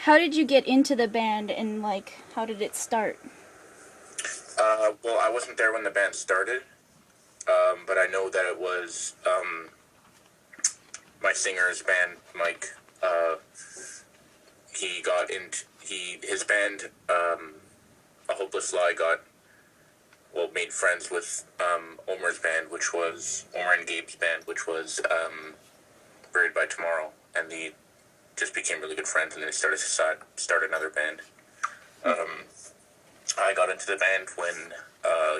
how did you get into the band, and like how did it start? Well, I wasn't there when the band started, but I know that it was my singer's band, Mike. He got into his band, A Hopeless Lie, made friends with Omer's band, which was Omer and Gabe's band, which was Buried by Tomorrow, and they just became really good friends, and then they started to start another band. I got into the band when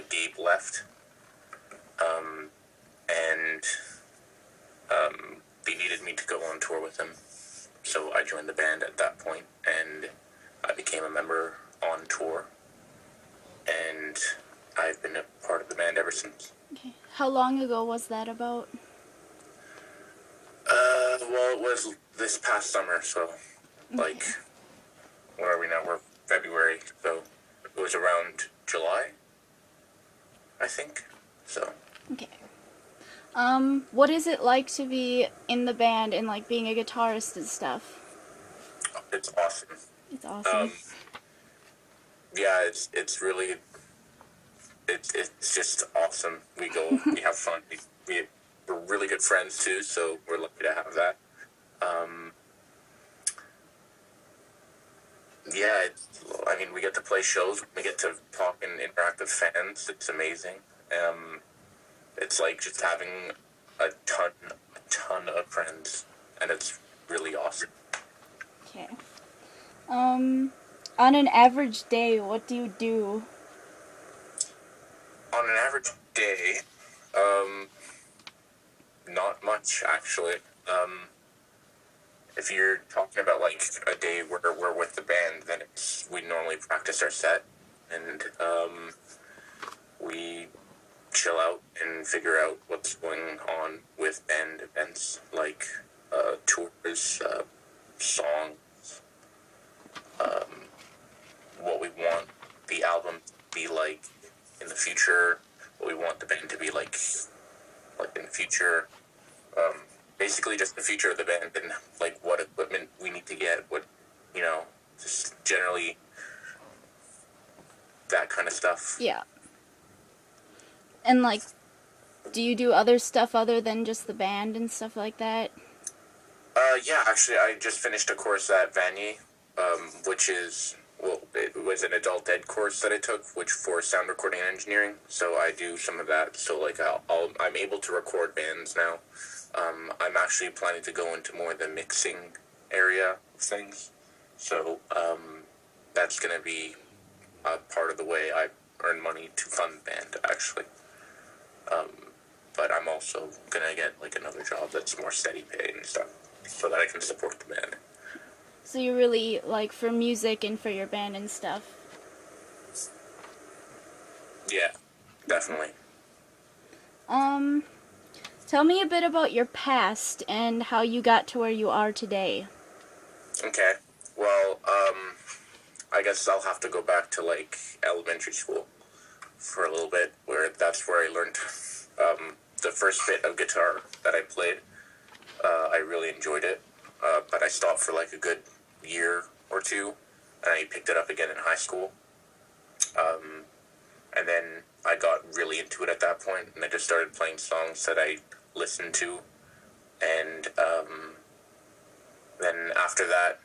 Gabe left, and they needed me to go on tour with them. So I joined the band at that point, and I became a member on tour, and I've been a part of the band ever since. Okay. How long ago was that about? Well, it was this past summer, so, like, where are we now? We're February, so it was around July, I think, so. Okay. What is it like to be in the band and like being a guitarist and stuff? It's awesome. It's awesome. Yeah, it's really, it's just awesome. We have fun. We're really good friends too, so we're lucky to have that. Yeah, we get to play shows. We get to talk and interact with fans. It's amazing. It's like just having a ton of friends, and it's really awesome. Okay. On an average day, what do you do? On an average day, not much actually. If you're talking about like a day where we're with the band, then we normally practice our set, and we chill out and figure out what's going on with band events like tours, songs, what we want the album to be like in the future, what we want the band to be like in the future. Basically just the future of the band and like what equipment we need to get, just generally that kind of stuff. Yeah. And like, do you do other stuff other than just the band and stuff like that? Yeah, actually, I just finished a course at Vanier, which is, it was an adult ed course that I took, which for sound recording and engineering. So I do some of that. So like, I'm able to record bands now. I'm actually planning to go into more of the mixing area of things. So that's going to be a part of the way I earn money to fund the band, actually. But I'm also going to get like another job that's more steady pay and stuff so that I can support the band. So you really like for music and for your band and stuff? Yeah, definitely. Tell me a bit about your past and how you got to where you are today. Okay. Well, I guess I'll have to go back to like elementary school for a little bit, where that's where I learned the first bit of guitar that I played. I really enjoyed it, but I stopped for like a good year or two, and I picked it up again in high school. And then I got really into it at that point, and I just started playing songs that I listened to. And then after that,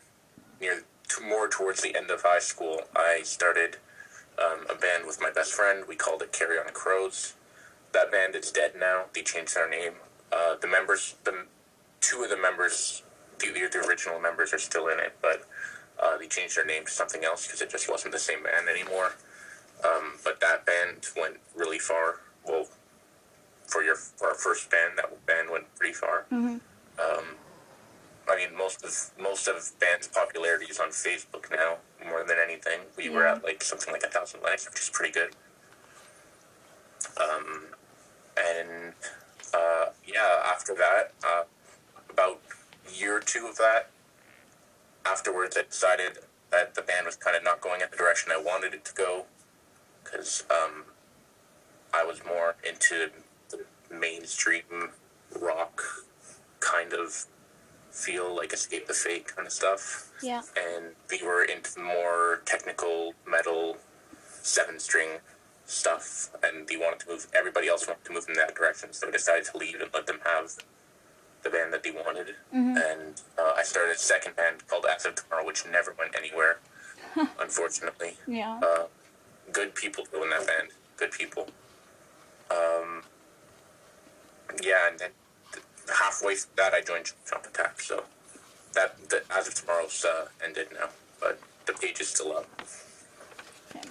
more towards the end of high school, I started a band with my best friend. We called it Carry On Crows. That band is dead now. They changed their name. Two of the members, the original members, are still in it, but they changed their name to something else because it just wasn't the same band anymore. But that band went really far. Well, for our first band, that band went pretty far. Mm-hmm. Most of band's popularity is on Facebook now, more than anything. We were at like something like 1,000 likes, which is pretty good. After that, about a year or two of that, afterwards I decided that the band was kind of not going in the direction I wanted it to go, because I was more into the mainstream rock kind of feel, like Escape the Fate kind of stuff. Yeah. And we were into the more technical metal 7-string stuff, and everybody else wanted to move in that direction, so I decided to leave and let them have the band that they wanted. And I started a second band called As of Tomorrow, which never went anywhere, unfortunately. Yeah. Good people go in that band. Good people. Yeah, and then halfway through that, I joined Chomp Chomp Attack, so that As of Tomorrow's ended now, but the page is still up. Okay.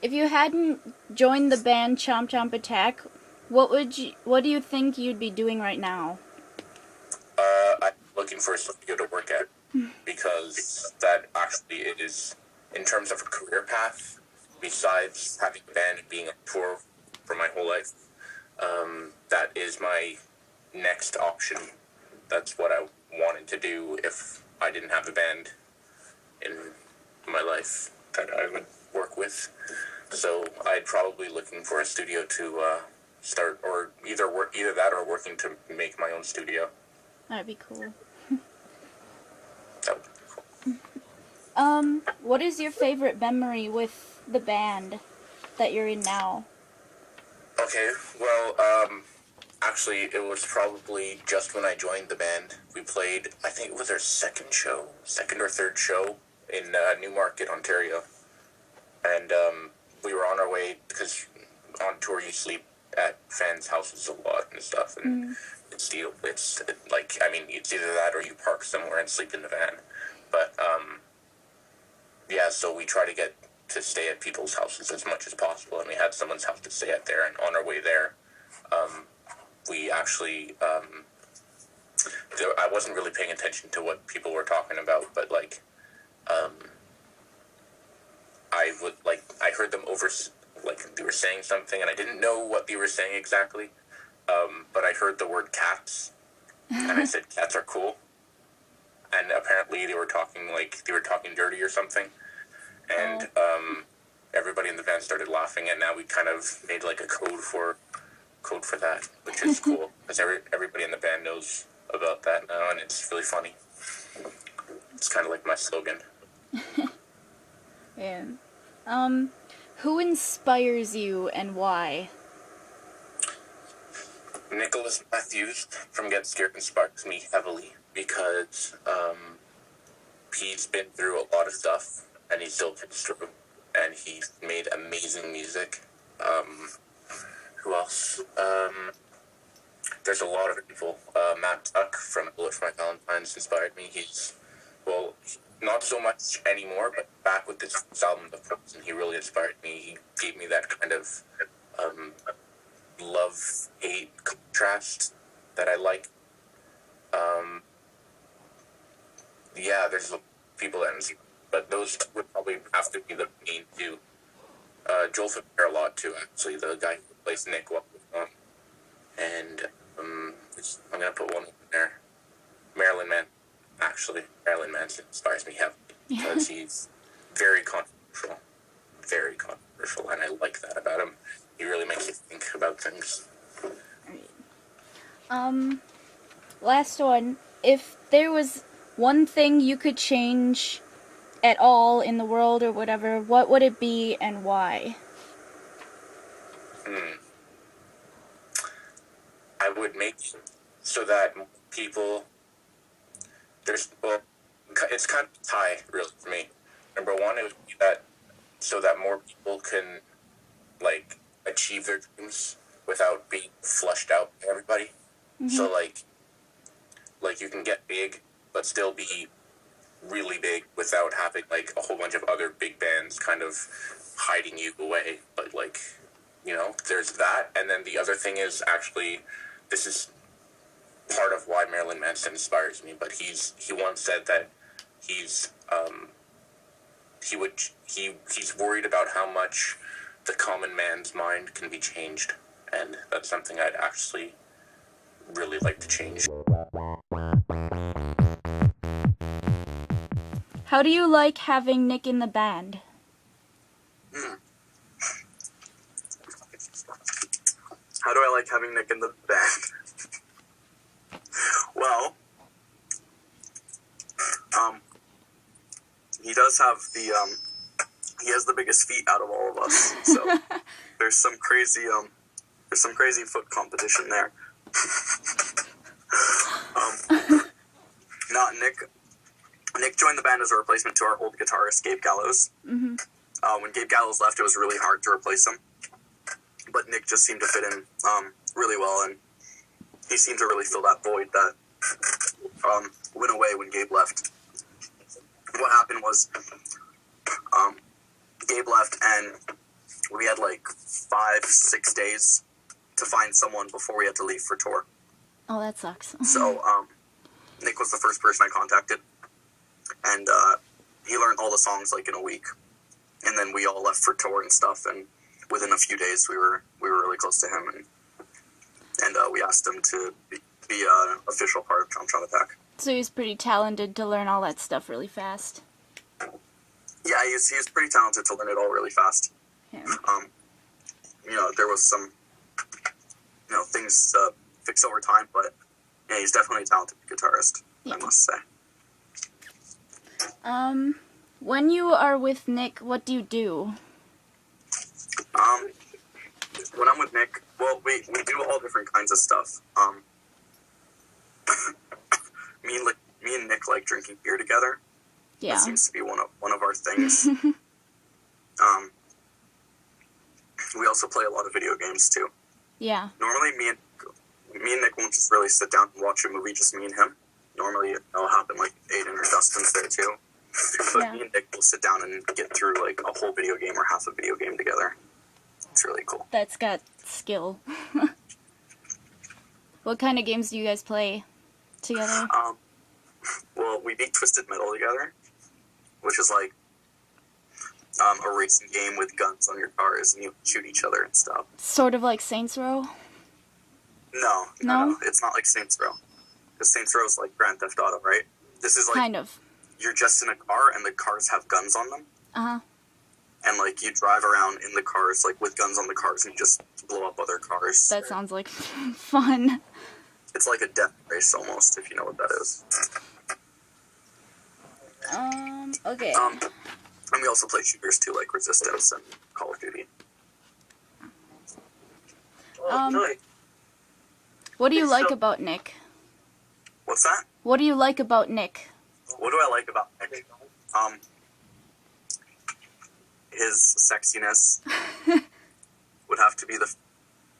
If you hadn't joined the band Chomp Chomp Attack, what do you think you'd be doing right now? I'm looking for a studio to work at, because that actually is, in terms of a career path, besides having a band and being on tour for my whole life, that is my next option. That's what I wanted to do if I didn't have a band in my life that I would work with. So I'd probably looking for a studio to start, or either that or working to make my own studio. That'd be cool. That would be cool. What is your favorite memory with the band that you're in now? Okay, well, actually, it was probably just when I joined the band. We played, I think it was our second or third show in Newmarket, Ontario. And we were on our way, because on tour you sleep at fans' houses a lot and stuff, and it's either that or you park somewhere and sleep in the van. But yeah, so we try to get to stay at people's houses as much as possible, and we had someone's house to stay at there, and on our way there, we actually, I wasn't really paying attention to what people were talking about, but I heard them they were saying something, and I didn't know what they were saying exactly, but I heard the word cats, and I said, cats are cool, and apparently they were talking dirty or something, and everybody in the band started laughing, and now we kind of made like a code for that, which is cool, because everybody in the band knows about that now, and it's really funny. It's kind of like my slogan. Yeah. Who inspires you and why? Nicholas Matthews from Get Scared inspires me heavily, because he's been through a lot of stuff, and he still gets through, and he's made amazing music. Who else? There's a lot of people. Matt Tuck from Bullet for My Valentine's inspired me. Not so much anymore, but back with this album, The Frozen, he really inspired me. He gave me that kind of love-hate contrast that I like. Yeah, there's people that, but those would probably have to be the main two. Joel Faber a lot too, actually, the guy who plays Nick Waddle. And I'm gonna put one in there. Marilyn Manson inspires me heavily, because he's very controversial, and I like that about him. He really makes you think about things. Right. Last one. If there was one thing you could change at all in the world or whatever, what would it be and why? I would make so that people, it's kind of a tie, really, for me. Number one, it would be that so that more people can, achieve their dreams without being flushed out by everybody. So, you can get big, but still be really big without having, a whole bunch of other big bands kind of hiding you away. But, there's that. And then the other thing is, actually, this is part of why Marilyn Manson inspires me, but he once said that he's worried about how much the common man's mind can be changed, and that's something I'd actually really like to change. How do you like having Nick in the band? How do I like having Nick in the band? Well, he does have he has the biggest feet out of all of us. So there's some crazy foot competition there. Not Nick. Nick joined the band as a replacement to our old guitarist, Gabe Gallows. Mm-hmm. When Gabe Gallows left, it was really hard to replace him. But Nick just seemed to fit in really well, and he seemed to really fill that void that went away when Gabe left. What happened was Gabe left, and we had like 5-6 days to find someone before we had to leave for tour. Oh, that sucks. So Nick was the first person I contacted, and he learned all the songs like in a week, and then we all left for tour and stuff. And within a few days, we were really close to him, and we asked him to be an official part of Chomp Chomp Attack. So he was pretty talented to learn all that stuff really fast. Yeah, he was pretty talented to learn it all really fast. Yeah. There was some things fix over time, but yeah, he's definitely a talented guitarist, yeah. I must say. When you are with Nick, what do you do? When I'm with Nick, well, we do all different kinds of stuff. Me and Nick like drinking beer together. Yeah. That seems to be one of our things. We also play a lot of video games too. Yeah. Normally, me and Nick won't just really sit down and watch a movie, just me and him. Normally, it'll happen like Aiden or Dustin's there too. But yeah. Me and Nick will sit down and get through like a whole video game or half a video game together. It's really cool. That's got skill. What kind of games do you guys play together? Well, we beat Twisted Metal together, which is like a racing game with guns on your cars and you shoot each other and stuff. Sort of like Saints Row? No. It's not like Saints Row. Because Saints Row is like Grand Theft Auto, right? This is like... Kind of. You're just in a car and the cars have guns on them. Uh-huh. And like you drive around in the cars, like with guns on the cars, and you just blow up other cars. That sounds like fun. It's like a death race almost, if you know what that is. Okay. And we also play shooters too, like Resistance and Call of Duty. What do you like about Nick? What's that? What do you like about Nick? What do I like about Nick? His sexiness would have to be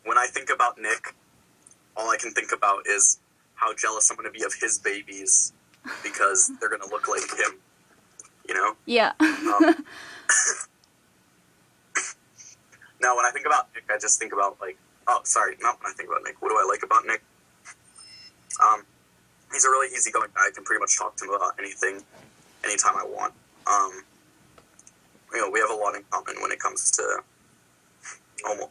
when I think about Nick, all I can think about is how jealous I'm going to be of his babies because they're going to look like him, you know? Yeah. Now, when I think about Nick, I just think about not when I think about Nick. What do I like about Nick? He's a really easygoing guy. I can pretty much talk to him about anything, anytime I want. We have a lot in common when it comes to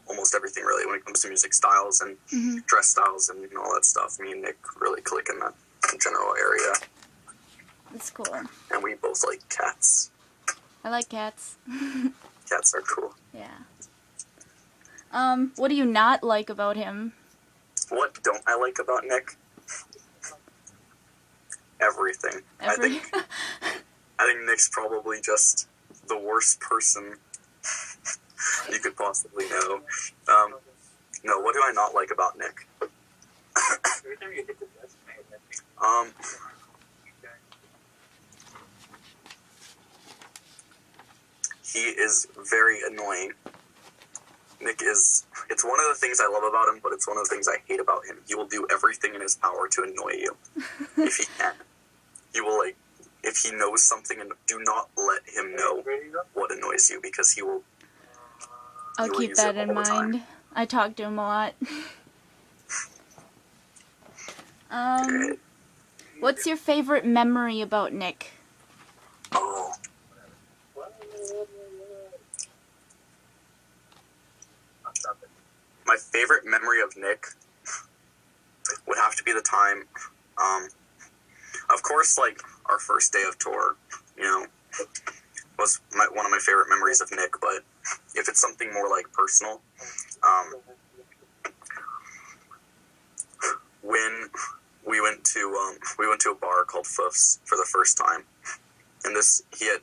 almost everything, really. When it comes to music styles and dress styles and all that stuff, me and Nick really click in that general area. That's cool. And we both like cats. I like cats. Cats are cool. Yeah. What do you not like about him? What don't I like about Nick? Everything. I think Nick's probably just the worst person you could possibly know. No, what do I not like about Nick? He is very annoying. It's one of the things I love about him, but it's one of the things I hate about him. He will do everything in his power to annoy you, if he can. He will, if he knows something, and do not let him know what annoys you, because he will. I'll keep that in mind. I talk to him a lot. What's your favorite memory about Nick? Oh. My favorite memory of Nick would have to be the time, of course, our first day of tour, was one of my favorite memories of Nick, but if it's something more, personal, when we went to a bar called Foof's for the first time, and he had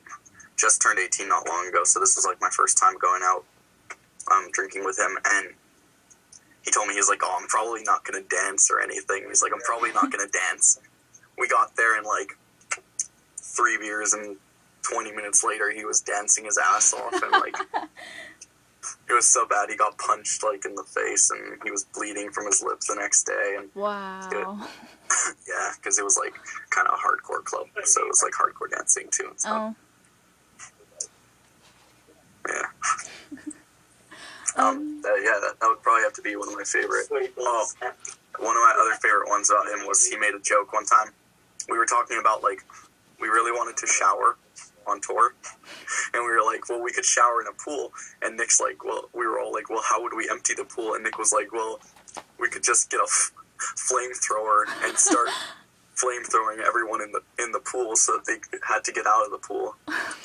just turned 18 not long ago, so this was like my first time going out drinking with him, and he told me, he was like, oh, I'm probably not going to dance or anything. He's like, I'm probably not going to dance. We got there, and like 3 beers, and 20 minutes later, he was dancing his ass off, and like, it was so bad. He got punched like in the face, and he was bleeding from his lips the next day. And Wow. yeah, because it was like kind of a hardcore club, so it was like hardcore dancing too and stuff. Oh. Yeah. That would probably have to be one of my favorite. Oh, one of my other favorite ones about him was he made a joke one time. We were talking about, like, we really wanted to shower on tour, and we were like, well, we could shower in a pool. And Nick's like, well, we were all like, well, how would we empty the pool? And Nick was like, well, we could just get a flamethrower and start flamethrowing everyone in the pool, so that they had to get out of the pool,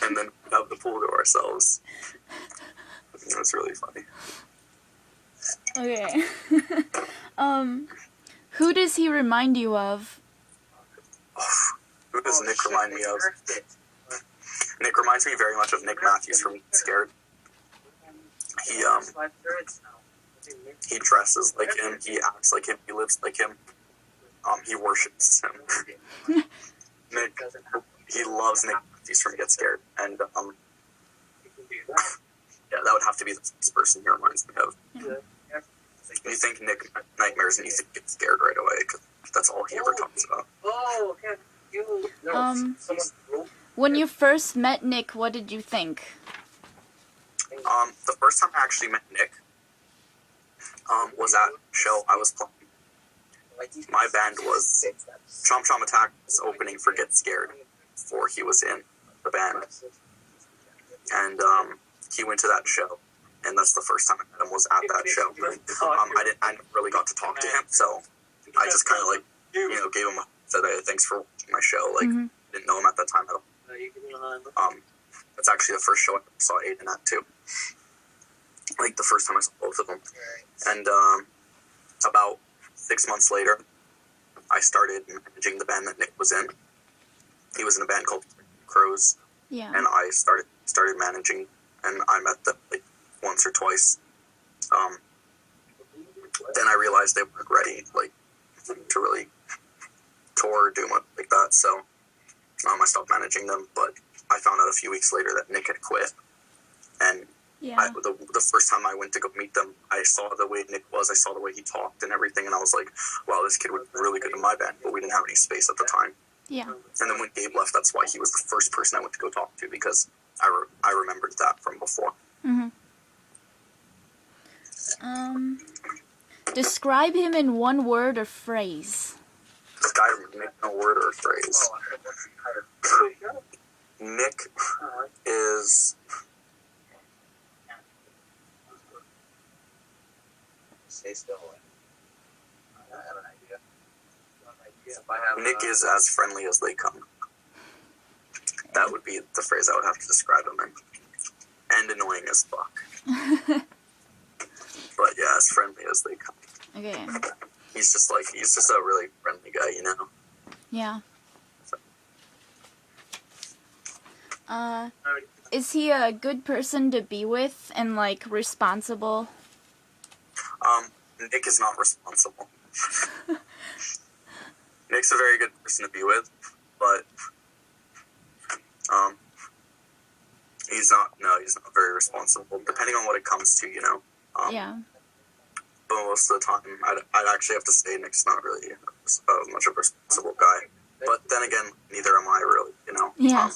and then have the pool to ourselves. It was really funny. Okay. Who does he remind you of? Who does Nick remind me of? Nick reminds me very much of Nick Matthews from Scared. He dresses like him, he acts like him, he lives like him. He worships him. Nick, he loves Nick Matthews from Get Scared, and yeah, that would have to be the first person he reminds me of. You think Nick Nightmares and you think Get Scared right away, because that's all he ever talks about. When you first met Nick, what did you think? The first time I actually met Nick was at a show I was playing. My band was Chomp Chomp Attack was opening for Get Scared before he was in the band. And he went to that show, and that's the first time I met him was at that show. I never really got to talk to him, so I just kind of like, gave him said, hey, thanks for watching my show. Like, didn't know him at that time at all. It's actually the first show I saw Aiden at too. Like the first time I saw both of them. And about 6 months later, I started managing the band that Nick was in. He was in a band called Crows. Yeah. And I started managing, and I met them like once or twice. Then I realized they weren't ready, like, to really tour or do much like that. So I stopped managing them. But I found out a few weeks later that Nick had quit. And the first time I went to go meet them, I saw the way Nick was. I saw the way he talked and everything, and I was like, wow, this kid would be really good in my band. But we didn't have any space at the time. Yeah. And then when Gabe left, that's why he was the first person I went to go talk to, because I remembered that from before. Describe him in one word or phrase. This guy make no word or phrase. Nick is... Nick is as friendly as they come. That would be the phrase I would have to describe him in. And annoying as fuck. But yeah, as friendly as they come. Okay. He's just a really friendly guy, Yeah. Is he a good person to be with and, like, responsible? Nick is not responsible. Nick's a very good person to be with, but he's not very responsible, depending on what it comes to, Yeah. But most of the time, I'd actually have to say Nick's not really much of a responsible guy. But then again, neither am I really, Yeah.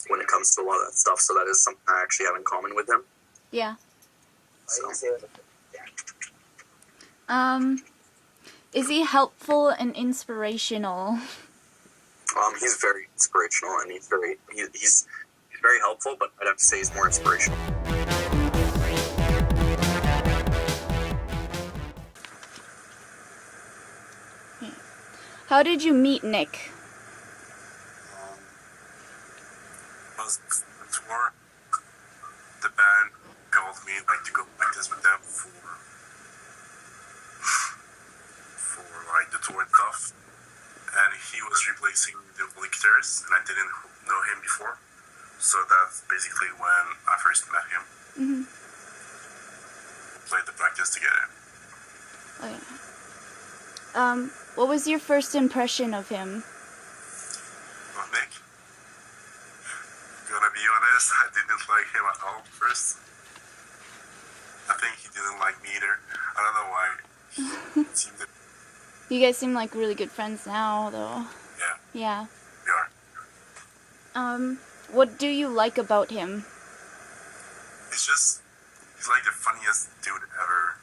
when it comes to a lot of that stuff, so that is something I actually have in common with him. Yeah. So. Is he helpful and inspirational? He's very inspirational, and he's very helpful, but I'd have to say he's more inspirational. How did you meet Nick? I was on tour. The band called me like to go practice with them for like the tour and stuff. And he was replacing the guitarist, and I didn't know him before. So that's basically when I first met him. Mm-hmm. Played the practice together. Okay. What was your first impression of him? Well, Nick, gonna be honest, I didn't like him at all first. I think he didn't like me either. I don't know why. It seemed that, You guys seem like really good friends now, though. yeah, Yeah. we are. What do you like about him? He's like the funniest dude ever.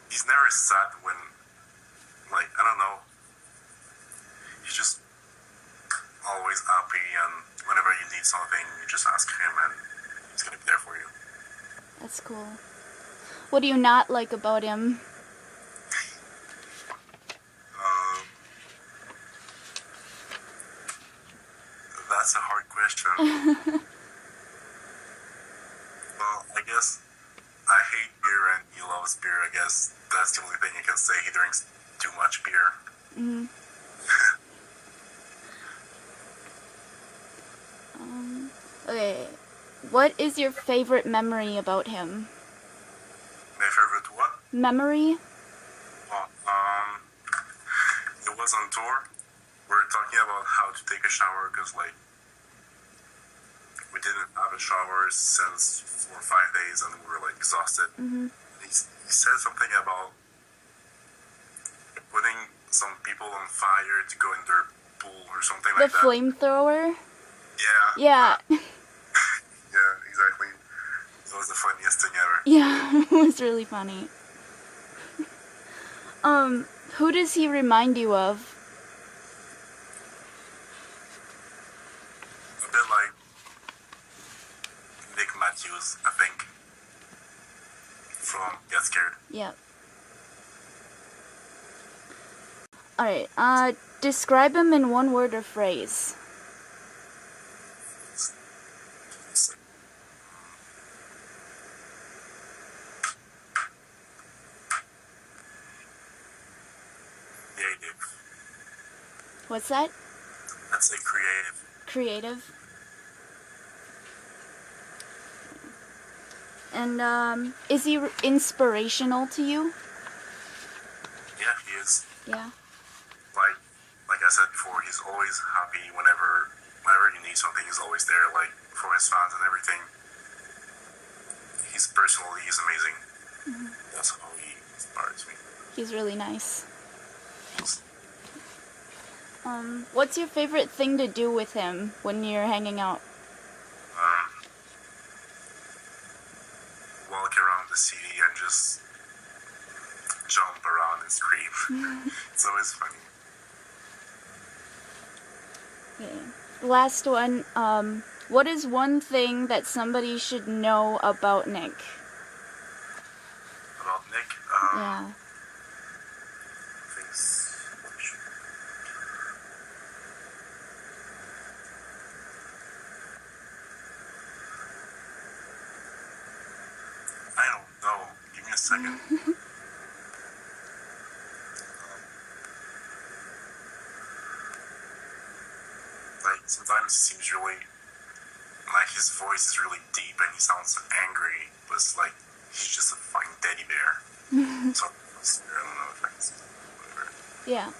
He's never sad when, like, I don't know. He's just always happy, and whenever you need something, you just ask him, and he's gonna be there for you. That's cool. What do you not like about him? That's a hard question. Well, I guess I hate beer and he loves beer. I guess that's the only thing I can say. He drinks too much beer. Mm-hmm. Okay. What is your favorite memory about him? My favorite what? Memory? Well, it was on tour. We were talking about how to take a shower because, like, we didn't have a shower since 4 or 5 days and we were, like, exhausted. Mm-hmm. He said something about putting some people on fire to go in their pool or something The like that. flamethrower? Yeah. Yeah. Yeah, exactly. It was the funniest thing ever. Yeah, it was really funny. Who does he remind you of? A bit like Nick Matthews, I think, from Get Scared. Yep. Alright, describe him in one word or phrase. Creative. What's that? I'd say creative. Creative. And, is he inspirational to you? Yeah, he is. Yeah. Like I said before, he's always happy whenever you need something. He's always there, like for his fans and everything. He's personally, he's amazing. Mm-hmm. That's how he inspires me. He's really nice. He's, What's your favorite thing to do with him when you're hanging out? walk around the city and just jump around and scream. It's always funny. Okay. Last one. What is one thing that somebody should know about Nick? About Nick, Yeah. things. I don't know. Give me a second. Like, sometimes he seems really, like, his voice is really deep and he sounds angry, but it's like he's just a fucking teddy bear. So, I don't know if that's whatever. Yeah.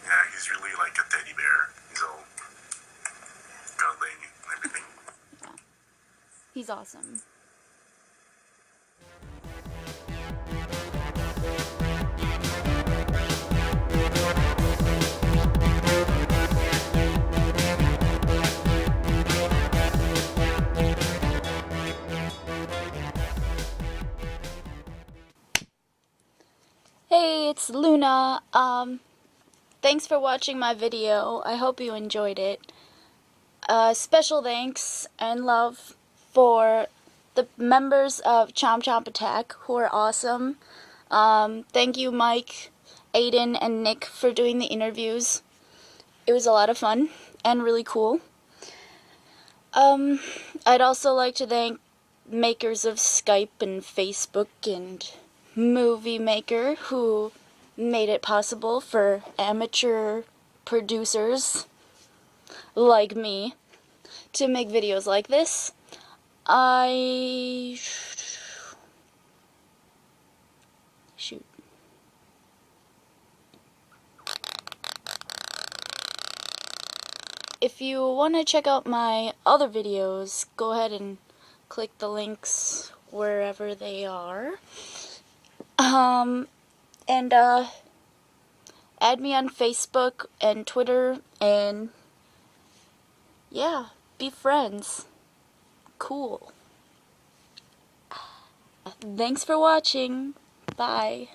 Yeah, he's really like a teddy bear. He's all cuddling and everything. He's awesome. Hey, it's Luna. Thanks for watching my video. I hope you enjoyed it. Special thanks and love for the members of Chomp Chomp Attack, who are awesome. Thank you, Mike, Aiden, and Nick for doing the interviews. It was a lot of fun and really cool. I'd also like to thank makers of Skype and Facebook and Movie Maker, who made it possible for amateur producers like me to make videos like this. Shoot. If you want to check out my other videos, go ahead and click the links wherever they are. And add me on Facebook and Twitter, and yeah, be friends. Cool. Thanks for watching. Bye.